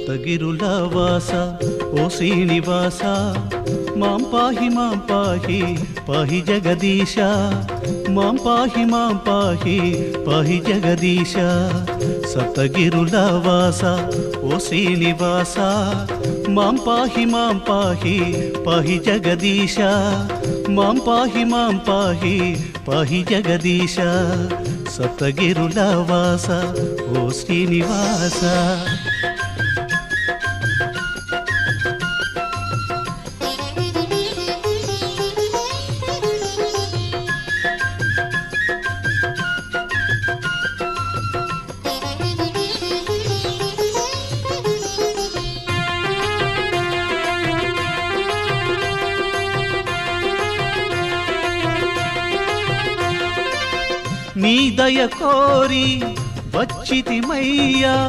సప్తగిరుల వాస ఓ శ్రీనివాస మాం పాహి పాహి జగదీశ మాం పాహి పాహి జగదీశ సప్తగిరుల వాస ఓ శ్రీనివాస మాం పాహి పాహి జగదీశ మాం పాహి పాహి జగదీశ సప్తగిరుల వాస ఓ శ్రీనివాస. నీ దయ కోరి వచ్చితిమయ్యా